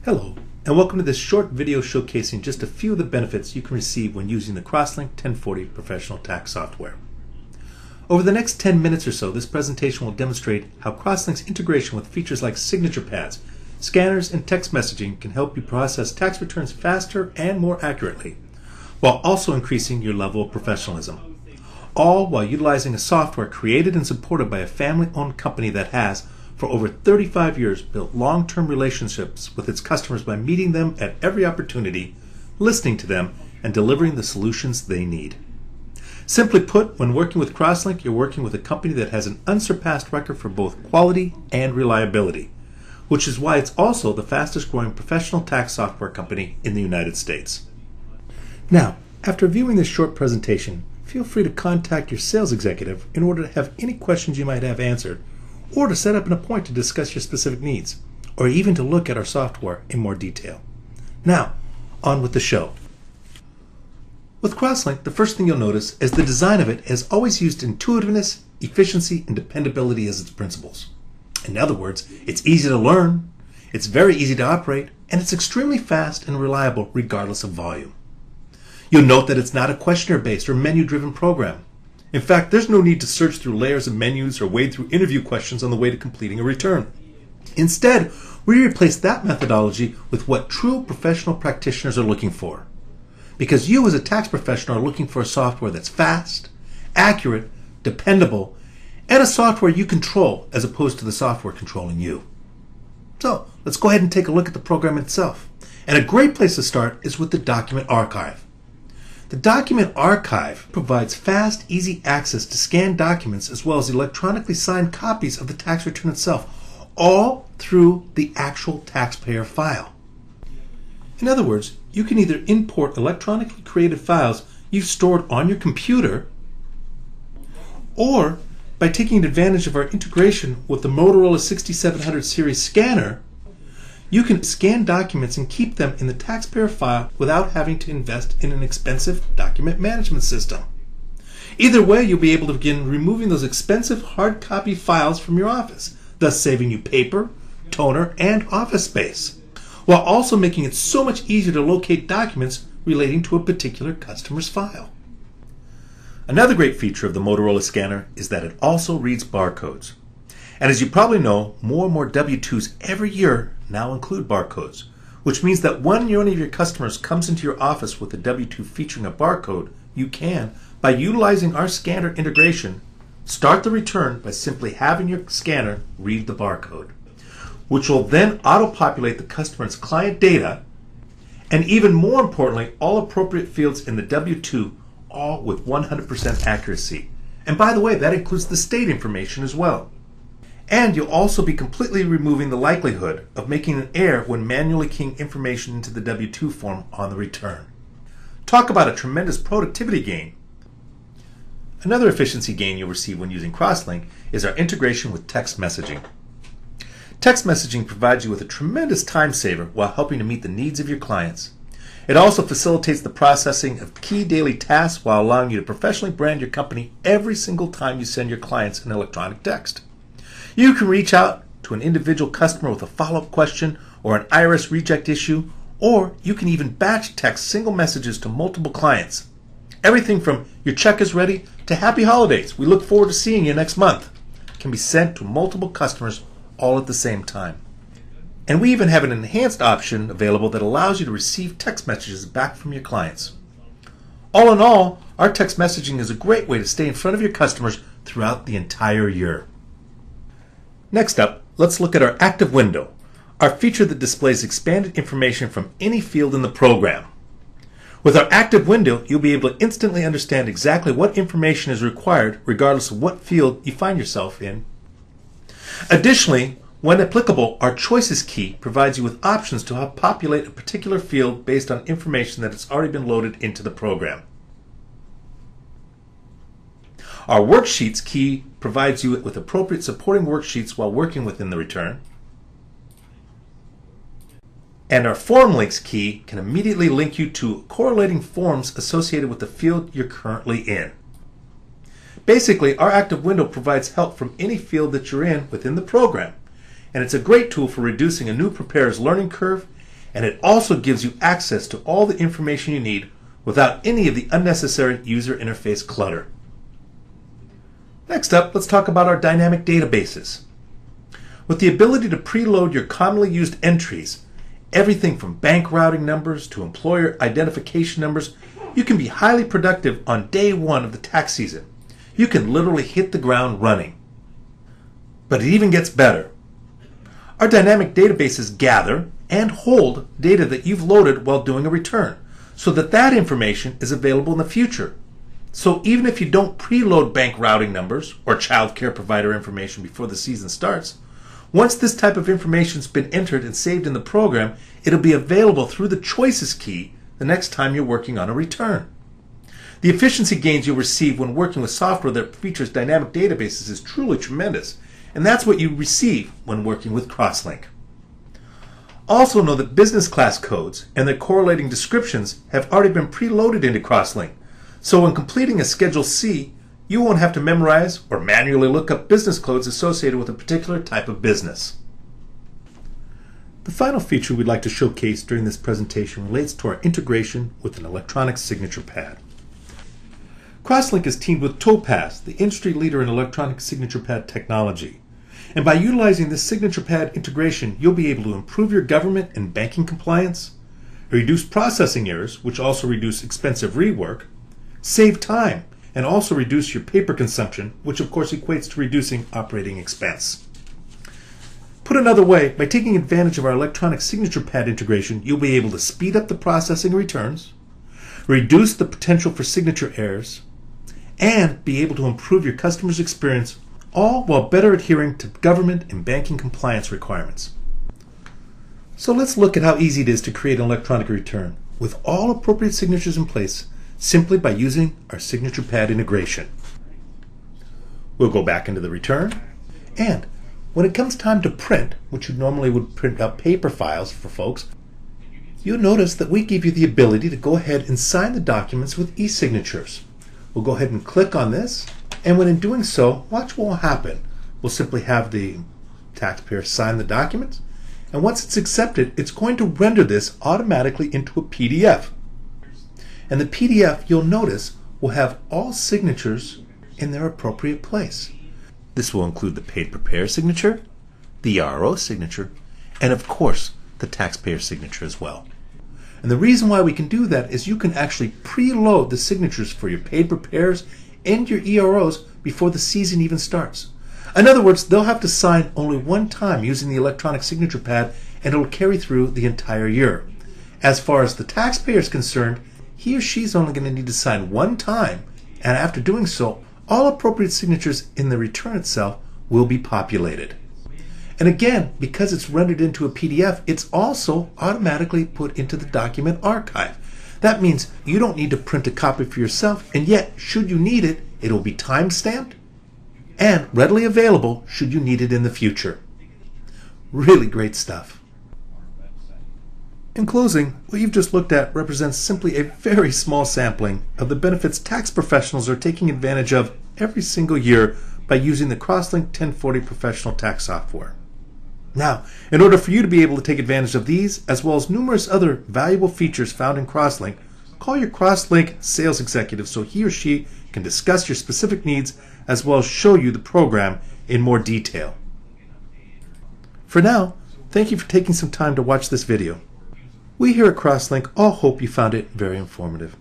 Hello, and welcome to this short video showcasing just a few of the benefits you can receive when using the CrossLink 1040 professional tax software. Over the next 10 minutes or so, this presentation will demonstrate how CrossLink's integration with features like signature pads, scanners, and text messaging can help you process tax returns faster and more accurately, while also increasing your level of professionalism. All while utilizing a software created and supported by a family-owned company that has, for over 35 years, built long-term relationships with its customers by meeting them at every opportunity, listening to them, and delivering the solutions they need. Simply put, when working with CrossLink, you're working with a company that has an unsurpassed record for both quality and reliability, which is why it's also the fastest growing professional tax software company in the United States. Now, after viewing this short presentation, feel free to contact your sales executive in order to have any questions you might have answered, or to set up an appointment to discuss your specific needs, or even to look at our software in more detail. Now, on with the show. With CrossLink, the first thing you'll notice is the design of it has always used intuitiveness, efficiency, and dependability as its principles. In other words, it's easy to learn, it's very easy to operate, and it's extremely fast and reliable regardless of volume. You'll note that it's not a questionnaire-based or menu-driven program. In fact, there's no need to search through layers of menus or wade through interview questions on the way to completing a return. Instead, we replace that methodology with what true professional practitioners are looking for. Because you as a tax professional are looking for a software that's fast, accurate, dependable, and a software you control as opposed to the software controlling you. So, let's go ahead and take a look at the program itself. And a great place to start is with the Document Archive. The Document Archive provides fast, easy access to scanned documents as well as electronically signed copies of the tax return itself, all through the actual taxpayer file. In other words, you can either import electronically created files you've stored on your computer, or by taking advantage of our integration with the Motorola 6700 series scanner, you can scan documents and keep them in the taxpayer file without having to invest in an expensive document management system. Either way, you'll be able to begin removing those expensive hard copy files from your office, thus saving you paper, toner, and office space, while also making it so much easier to locate documents relating to a particular customer's file. Another great feature of the Motorola scanner is that it also reads barcodes. And as you probably know, more and more W-2s every year now include barcodes, which means that when one of your customers comes into your office with a W-2 featuring a barcode, you can, by utilizing our scanner integration, start the return by simply having your scanner read the barcode, which will then auto-populate the customer's client data, and even more importantly, all appropriate fields in the W-2, all with 100% accuracy. And by the way, that includes the state information as well. And you'll also be completely removing the likelihood of making an error when manually keying information into the W-2 form on the return. Talk about a tremendous productivity gain. Another efficiency gain you'll receive when using CrossLink is our integration with text messaging. Text messaging provides you with a tremendous time saver while helping to meet the needs of your clients. It also facilitates the processing of key daily tasks while allowing you to professionally brand your company every single time you send your clients an electronic text. You can reach out to an individual customer with a follow-up question or an IRS reject issue, or you can even batch text single messages to multiple clients. Everything from "your check is ready" to "happy holidays, we look forward to seeing you next month" can be sent to multiple customers all at the same time. And we even have an enhanced option available that allows you to receive text messages back from your clients. All in all, our text messaging is a great way to stay in front of your customers throughout the entire year. Next up, let's look at our Active Window, our feature that displays expanded information from any field in the program. With our Active Window, you'll be able to instantly understand exactly what information is required regardless of what field you find yourself in. Additionally, when applicable, our Choices key provides you with options to populate a particular field based on information that has already been loaded into the program. Our Worksheets key provides you with appropriate supporting worksheets while working within the return. And our Form Links key can immediately link you to correlating forms associated with the field you're currently in. Basically, our Active Window provides help from any field that you're in within the program, and it's a great tool for reducing a new preparer's learning curve and it also gives you access to all the information you need without any of the unnecessary user interface clutter. Next up, let's talk about our dynamic databases. With the ability to preload your commonly used entries, everything from bank routing numbers to employer identification numbers, you can be highly productive on day one of the tax season. You can literally hit the ground running. But it even gets better. Our dynamic databases gather and hold data that you've loaded while doing a return, so that information is available in the future. So even if you don't preload bank routing numbers or child care provider information before the season starts, once this type of information has been entered and saved in the program, it'll be available through the Choices key the next time you're working on a return. The efficiency gains you'll receive when working with software that features dynamic databases is truly tremendous, and that's what you receive when working with CrossLink. Also know that business class codes and their correlating descriptions have already been preloaded into CrossLink, so when completing a Schedule C, you won't have to memorize or manually look up business codes associated with a particular type of business. The final feature we'd like to showcase during this presentation relates to our integration with an electronic signature pad. CrossLink is teamed with Topaz, the industry leader in electronic signature pad technology. And by utilizing this signature pad integration, you'll be able to improve your government and banking compliance, reduce processing errors, which also reduce expensive rework, save time, and also reduce your paper consumption, which of course equates to reducing operating expense. Put another way, by taking advantage of our electronic signature pad integration, you'll be able to speed up the processing of returns, reduce the potential for signature errors, and be able to improve your customer's experience, all while better adhering to government and banking compliance requirements. So let's look at how easy it is to create an electronic return with all appropriate signatures in place simply by using our signature pad integration. We'll go back into the return, and when it comes time to print, which you normally would print out paper files for folks, you'll notice that we give you the ability to go ahead and sign the documents with e-signatures. We'll go ahead and click on this, and when in doing so, watch what will happen. We'll simply have the taxpayer sign the document, and once it's accepted, it's going to render this automatically into a PDF. And the PDF, you'll notice, will have all signatures in their appropriate place. This will include the paid preparer signature, the ERO signature, and of course, the taxpayer signature as well. And the reason why we can do that is you can actually preload the signatures for your paid preparers and your EROs before the season even starts. In other words, they'll have to sign only one time using the electronic signature pad, and it'll carry through the entire year. As far as the taxpayer is concerned, he or she's only going to need to sign one time, and after doing so, all appropriate signatures in the return itself will be populated. And again, because it's rendered into a PDF, it's also automatically put into the document archive. That means you don't need to print a copy for yourself, and yet, should you need it, it'll be time-stamped and readily available should you need it in the future. Really great stuff. In closing, what you've just looked at represents simply a very small sampling of the benefits tax professionals are taking advantage of every single year by using the CrossLink 1040 professional tax software. Now, in order for you to be able to take advantage of these, as well as numerous other valuable features found in CrossLink, call your CrossLink sales executive so he or she can discuss your specific needs as well as show you the program in more detail. For now, thank you for taking some time to watch this video. We here at CrossLink all hope you found it very informative.